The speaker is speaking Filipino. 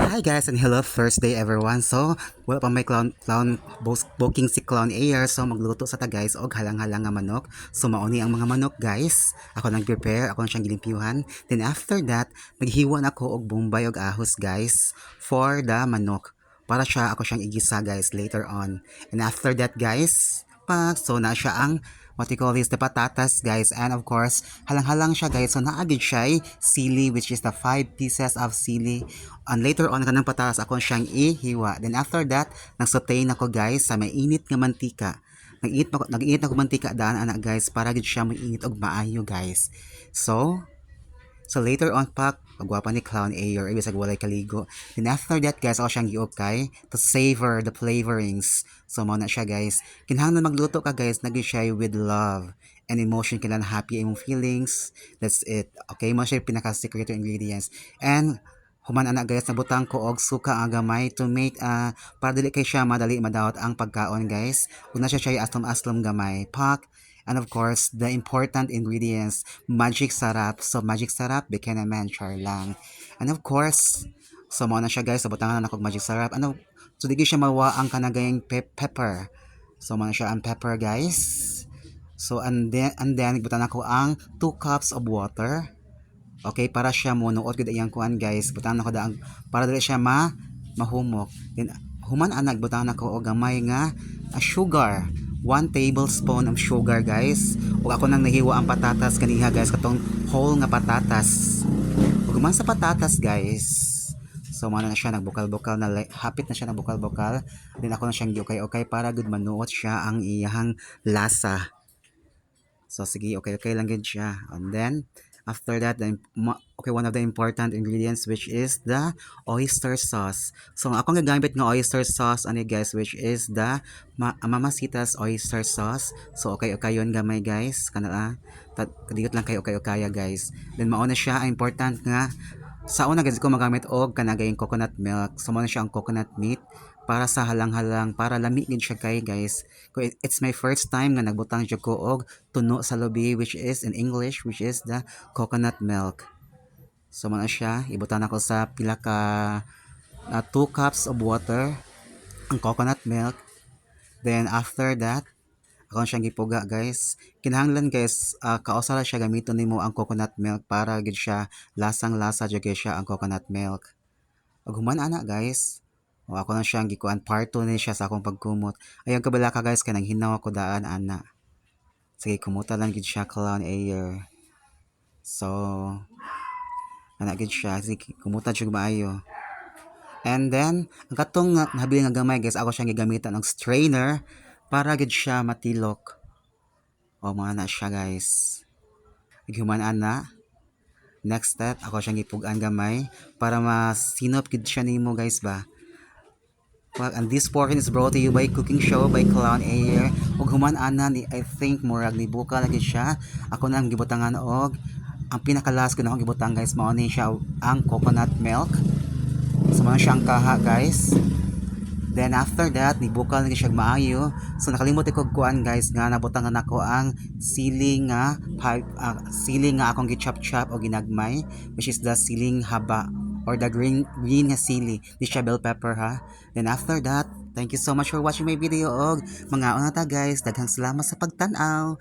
Hi guys and hello Thursday everyone. So, wala pa may booking si Clown Air. So, magluto sa ta guys og halang-halang nga manok. So, mauni ang mga manok guys. Ako nag-prepare, ako na siyang gilimpyuhan. Then after that, naghiwa na ko og bombay og ahos guys for the manok. Para siya ako siyang igisa guys later on. And after that guys, so na siya ang what you call this, the patatas guys, and of course halang-halang siya guys, so naagid siya ay sili, which is the 5 pieces of sili, and later on kanang patatas ako siyang ihiwa. Then after that nagsaute na ko guys sa may init nga mantika. Nag-init na ko mantika daan ana guys para gid siya mainit og maayo guys. So later on pak, pagwapa ni Clown Air, ibig walay kaligo. Then after that guys, ako siyang giukay to savor the flavorings. So mao na siya guys. Kinahanglan magluto ka guys, nagi siya with love and emotion, kailan happy imong feelings. That's it. Okay, mo siya pinaka-secret ingredients. And human ana guys, nabutang ko og suka ang gamay to make para dili kay siya madali madawat ang pagkaon guys. Una siya aslom-aslom gamay. Pak. And of course, the important ingredients, magic sarap. So, magic sarap, bigyan naman, char lang. And of course, so mo na siya guys, sabutangan na ako magic sarap. So, di siya mawa ang kanagayang pepper. So, mo na siya ang pepper guys. So, and then, ibutan ako ang 2 cups of water. Okay, para siya mo, nuot gud iyang kuan guys. Butangan ako daang, para dili siya mahumok. Then, human anak, butangan ako o gamay nga sugar. 1 tablespoon of sugar guys. Ug ako nang nahiwa ang patatas kaniha guys, katong whole nga patatas. Ug man sa patatas guys, so mana na siya nagbukal-bukal na, hapit na siya nagbukal-bukal. Then ako na siyang giukay-ukay para good manuot siya ang iyang lasa. So sige, okay lang gid siya. And then after that, one of the important ingredients, which is the oyster sauce. So akong gagamit ng oyster sauce ani guys, which is the Mamacita's oyster sauce. So okay yon gamay guys, kana kadigot lang kayo okay guys. Then mao na siya ang important nga sa una guys ko magamit og kanagayang coconut milk. So mao na siya ang coconut meat para sa halang-halang, para lami gid siya kay guys. It's my first time nga nagbutang siya ko og tuno sa lubi, which is in English, which is the coconut milk. So man siya, ibutan ako sa pila ka 2 cups of water ang coconut milk. Then after that, ako siyang gipuga guys. Kinahanglan guys, kausara siya gamiton nimo ang coconut milk para gid siya lasang-lasa jud siya ang coconut milk. Ug human ana guys, o ako na siyang gikuan part 2 ni siya sa akong pagkumot. Ayang kabala ka guys, kanang hinaw ako daan ana. Sige, kumuta lang gid siya Clown Air. So, ana gid siya, sige, kumuta jud maayo. And then, ang katong nahabiling nga gamay guys, ako siyang gigamitan ng strainer para gid siya matilok. O mga na siya guys. Human ana. Next step, ako siyang gipugan gamay para masinop gid siya nimo guys ba. And this portion is brought to you by Cooking Show by Clown Air. Ug human ana ni, I think murag ni buka lagi siya. Ako nang gibutangan og ang pinakalas ko na akong gibutang guys, mao ni siya ang coconut milk. So mao siya ang kaha guys. Then after that, nibukal na siya maayo. So nakalimot ko kuan guys nga nabutangan ako ang sili nga akong gi-chop-chop o ginagmay, which is the siling haba or the green nga sili. This siya bell pepper ha. Then after that, thank you so much for watching my video og mga una ta guys. Daghang salamat sa pagtan-aw.